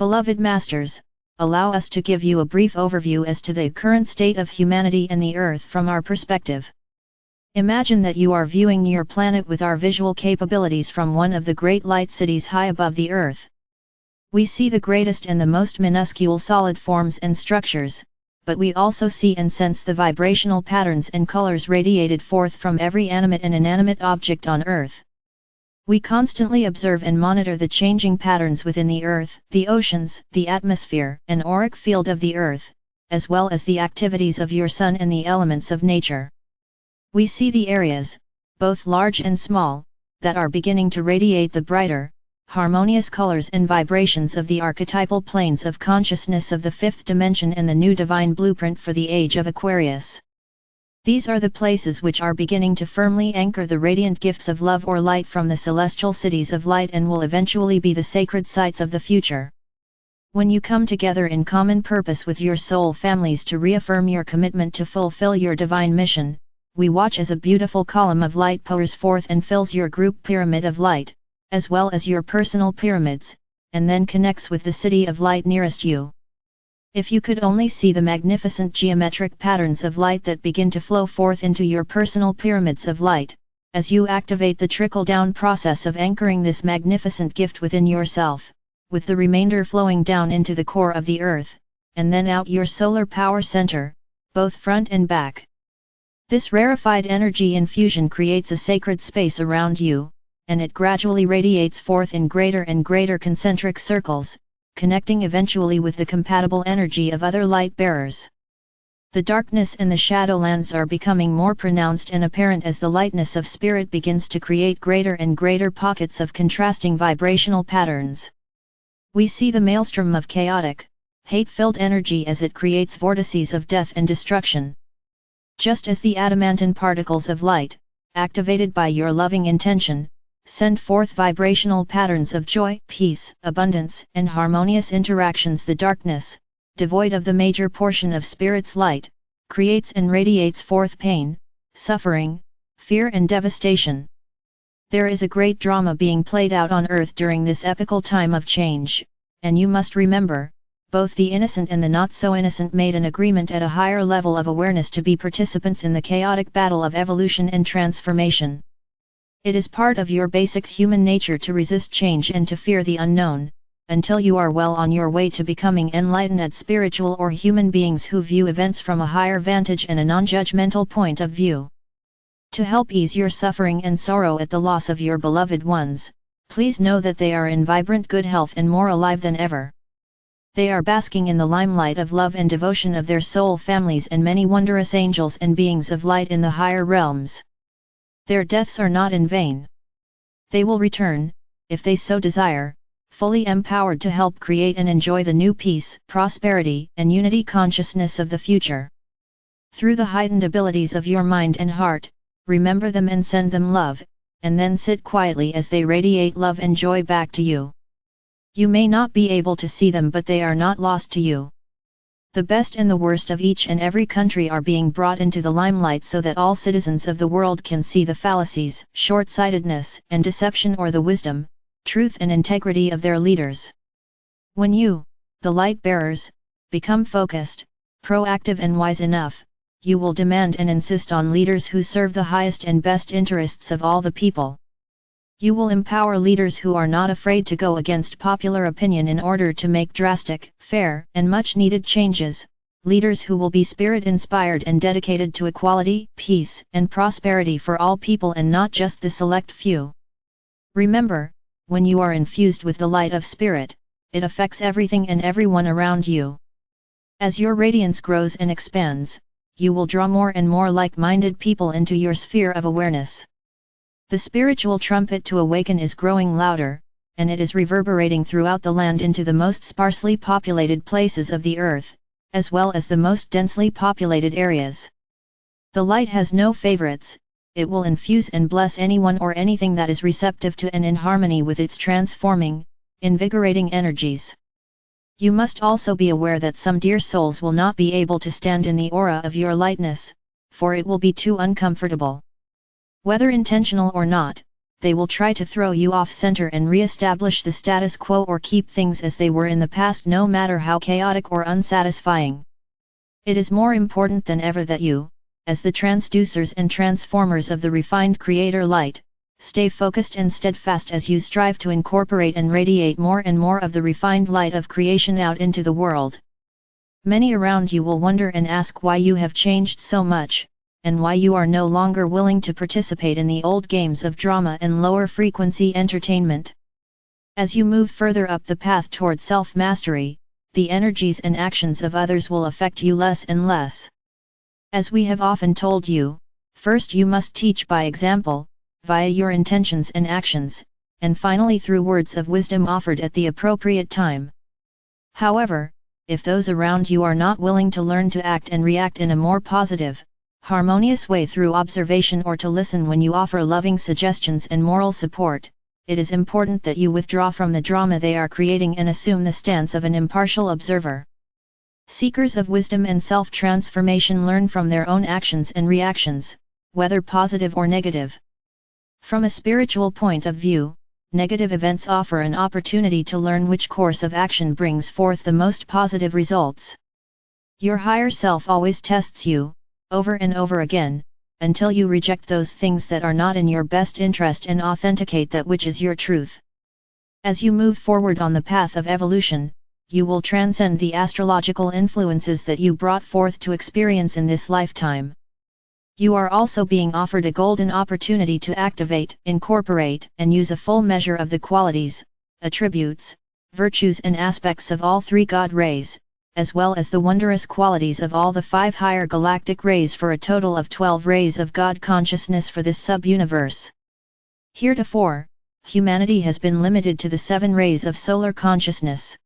Beloved Masters, allow us to give you a brief overview as to the current state of humanity and the Earth from our perspective. Imagine that you are viewing your planet with our visual capabilities from one of the great light cities high above the Earth. We see the greatest and the most minuscule solid forms and structures, but we also see and sense the vibrational patterns and colors radiated forth from every animate and inanimate object on Earth. We constantly observe and monitor the changing patterns within the Earth, the oceans, the atmosphere, and auric field of the Earth, as well as the activities of your Sun and the elements of nature. We see the areas, both large and small, that are beginning to radiate the brighter, harmonious colors and vibrations of the archetypal planes of consciousness of the fifth dimension and the new divine blueprint for the age of Aquarius. These are the places which are beginning to firmly anchor the radiant gifts of love or light from the celestial cities of light and will eventually be the sacred sites of the future. When you come together in common purpose with your soul families to reaffirm your commitment to fulfill your divine mission, we watch as a beautiful column of light pours forth and fills your group pyramid of light, as well as your personal pyramids, and then connects with the city of light nearest you. If you could only see the magnificent geometric patterns of light that begin to flow forth into your personal pyramids of light, as you activate the trickle-down process of anchoring this magnificent gift within yourself, with the remainder flowing down into the core of the Earth, and then out your solar power center, both front and back. This rarefied energy infusion creates a sacred space around you, and it gradually radiates forth in greater and greater concentric circles, connecting eventually with the compatible energy of other light bearers. The darkness and the shadowlands are becoming more pronounced and apparent as the lightness of spirit begins to create greater and greater pockets of contrasting vibrational patterns. We see the maelstrom of chaotic, hate-filled energy as it creates vortices of death and destruction. Just as the adamantine particles of light, activated by your loving intention, send forth vibrational patterns of joy, peace, abundance, and harmonious interactions, the darkness, devoid of the major portion of Spirit's light, creates and radiates forth pain, suffering, fear and devastation. There is a great drama being played out on Earth during this epical time of change, and you must remember, both the innocent and the not-so-innocent made an agreement at a higher level of awareness to be participants in the chaotic battle of evolution and transformation. It is part of your basic human nature to resist change and to fear the unknown, until you are well on your way to becoming enlightened spiritual or human beings who view events from a higher vantage and a non-judgmental point of view. To help ease your suffering and sorrow at the loss of your beloved ones, please know that they are in vibrant good health and more alive than ever. They are basking in the limelight of love and devotion of their soul families and many wondrous angels and beings of light in the higher realms. Their deaths are not in vain. They will return, if they so desire, fully empowered to help create and enjoy the new peace, prosperity, and unity consciousness of the future. Through the heightened abilities of your mind and heart, remember them and send them love, and then sit quietly as they radiate love and joy back to you. You may not be able to see them, but they are not lost to you. The best and the worst of each and every country are being brought into the limelight so that all citizens of the world can see the fallacies, short-sightedness, and deception, or the wisdom, truth and integrity of their leaders. When you, the light bearers, become focused, proactive and wise enough, you will demand and insist on leaders who serve the highest and best interests of all the people. You will empower leaders who are not afraid to go against popular opinion in order to make drastic, fair, and much-needed changes, leaders who will be spirit-inspired and dedicated to equality, peace, and prosperity for all people and not just the select few. Remember, when you are infused with the light of spirit, it affects everything and everyone around you. As your radiance grows and expands, you will draw more and more like-minded people into your sphere of awareness. The spiritual trumpet to awaken is growing louder, and it is reverberating throughout the land into the most sparsely populated places of the earth, as well as the most densely populated areas. The light has no favorites, it will infuse and bless anyone or anything that is receptive to and in harmony with its transforming, invigorating energies. You must also be aware that some dear souls will not be able to stand in the aura of your lightness, for it will be too uncomfortable. Whether intentional or not, they will try to throw you off center and re-establish the status quo or keep things as they were in the past, no matter how chaotic or unsatisfying. It is more important than ever that you, as the transducers and transformers of the refined Creator light, stay focused and steadfast as you strive to incorporate and radiate more and more of the refined light of creation out into the world. Many around you will wonder and ask why you have changed so much, and why you are no longer willing to participate in the old games of drama and lower frequency entertainment. As you move further up the path toward self-mastery, the energies and actions of others will affect you less and less. As we have often told you, first you must teach by example, via your intentions and actions, and finally through words of wisdom offered at the appropriate time. However, if those around you are not willing to learn to act and react in a more positive, harmonious way through observation or to listen when you offer loving suggestions and moral support, it is important that you withdraw from the drama they are creating and assume the stance of an impartial observer. Seekers of wisdom and self-transformation learn from their own actions and reactions, whether positive or negative. From a spiritual point of view, negative events offer an opportunity to learn which course of action brings forth the most positive results. Your higher self always tests you, over and over again, until you reject those things that are not in your best interest and authenticate that which is your truth. As you move forward on the path of evolution, you will transcend the astrological influences that you brought forth to experience in this lifetime. You are also being offered a golden opportunity to activate, incorporate, and use a full measure of the qualities, attributes, virtues and aspects of all three God rays, as well as the wondrous qualities of all the 5 higher galactic rays for a total of 12 rays of God consciousness for this sub-universe. Heretofore, humanity has been limited to the 7 rays of solar consciousness.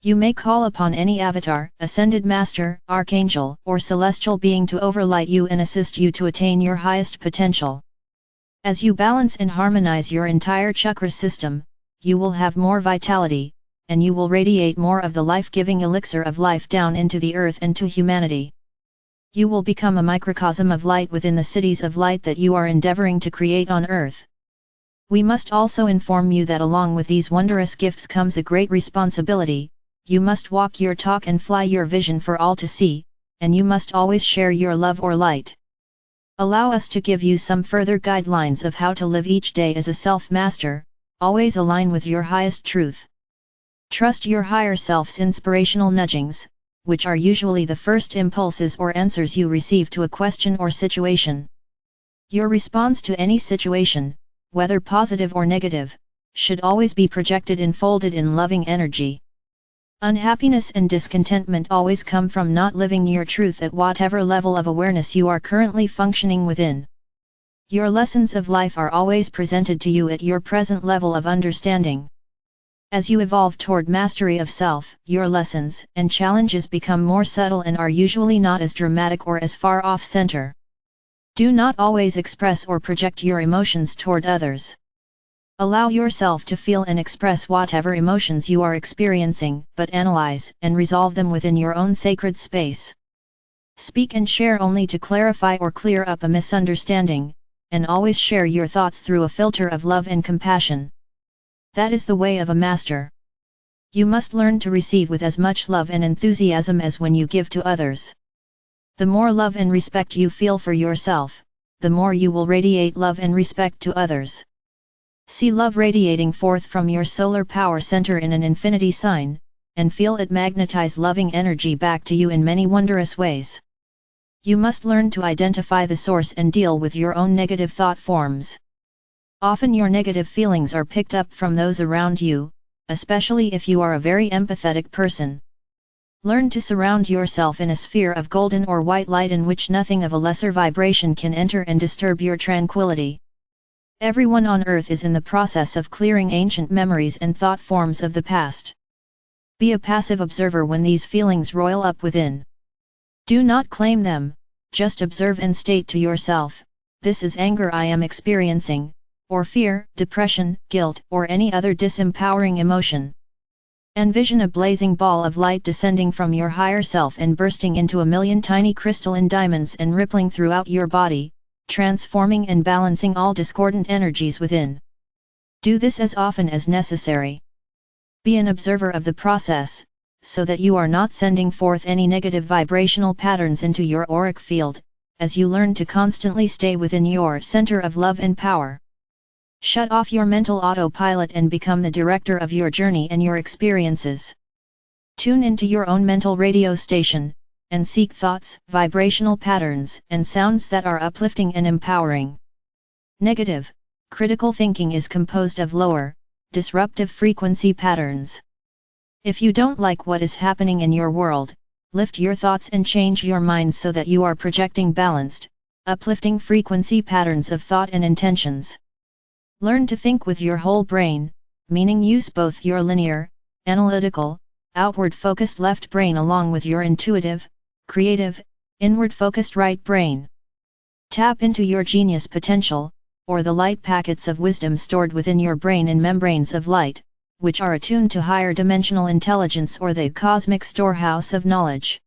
You may call upon any avatar, ascended master, archangel, or celestial being to overlight you and assist you to attain your highest potential. As you balance and harmonize your entire chakra system, you will have more vitality, and you will radiate more of the life-giving elixir of life down into the earth and to humanity. You will become a microcosm of light within the cities of light that you are endeavoring to create on earth. We must also inform you that along with these wondrous gifts comes a great responsibility. You must walk your talk and fly your vision for all to see, and you must always share your love or light. Allow us to give you some further guidelines of how to live each day as a self-master, always align with your highest truth. Trust your higher self's inspirational nudgings, which are usually the first impulses or answers you receive to a question or situation. Your response to any situation, whether positive or negative, should always be projected and folded in loving energy. Unhappiness and discontentment always come from not living your truth at whatever level of awareness you are currently functioning within. Your lessons of life are always presented to you at your present level of understanding. As you evolve toward mastery of self, your lessons and challenges become more subtle and are usually not as dramatic or as far off center. Do not always express or project your emotions toward others. Allow yourself to feel and express whatever emotions you are experiencing, but analyze and resolve them within your own sacred space. Speak and share only to clarify or clear up a misunderstanding, and always share your thoughts through a filter of love and compassion. That is the way of a master. You must learn to receive with as much love and enthusiasm as when you give to others. The more love and respect you feel for yourself, the more you will radiate love and respect to others. See love radiating forth from your solar power center in an infinity sign, and feel it magnetize loving energy back to you in many wondrous ways. You must learn to identify the source and deal with your own negative thought forms. Often your negative feelings are picked up from those around you, especially if you are a very empathetic person. Learn to surround yourself in a sphere of golden or white light in which nothing of a lesser vibration can enter and disturb your tranquility. Everyone on earth is in the process of clearing ancient memories and thought forms of the past. Be a passive observer when these feelings roil up within. Do not claim them, just observe and state to yourself, "This is anger I am experiencing," or fear, depression, guilt, or any other disempowering emotion. Envision a blazing ball of light descending from your higher self and bursting into a million tiny crystalline diamonds and rippling throughout your body, transforming and balancing all discordant energies within. Do this as often as necessary. Be an observer of the process, so that you are not sending forth any negative vibrational patterns into your auric field, as you learn to constantly stay within your center of love and power. Shut off your mental autopilot and become the director of your journey and your experiences. Tune into your own mental radio station, and seek thoughts, vibrational patterns, and sounds that are uplifting and empowering. Negative, critical thinking is composed of lower, disruptive frequency patterns. If you don't like what is happening in your world, lift your thoughts and change your mind so that you are projecting balanced, uplifting frequency patterns of thought and intentions. Learn to think with your whole brain, meaning use both your linear, analytical, outward-focused left brain along with your intuitive, creative, inward-focused right brain. Tap into your genius potential, or the light packets of wisdom stored within your brain in membranes of light, which are attuned to higher dimensional intelligence or the cosmic storehouse of knowledge.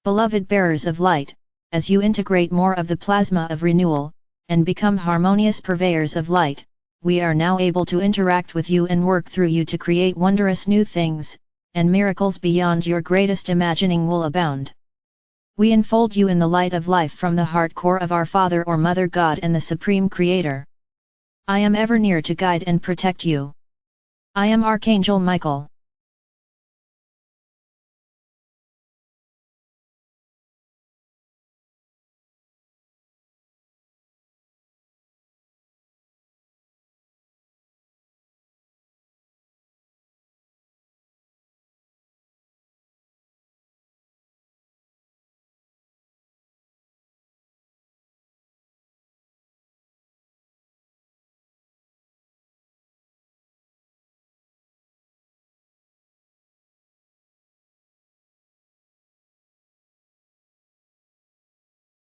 Beloved bearers of light, as you integrate more of the plasma of renewal, and become harmonious purveyors of light, we are now able to interact with you and work through you to create wondrous new things, and miracles beyond your greatest imagining will abound. We enfold you in the light of life from the heart core of our Father or Mother God and the Supreme Creator. I am ever near to guide and protect you. I am Archangel Michael.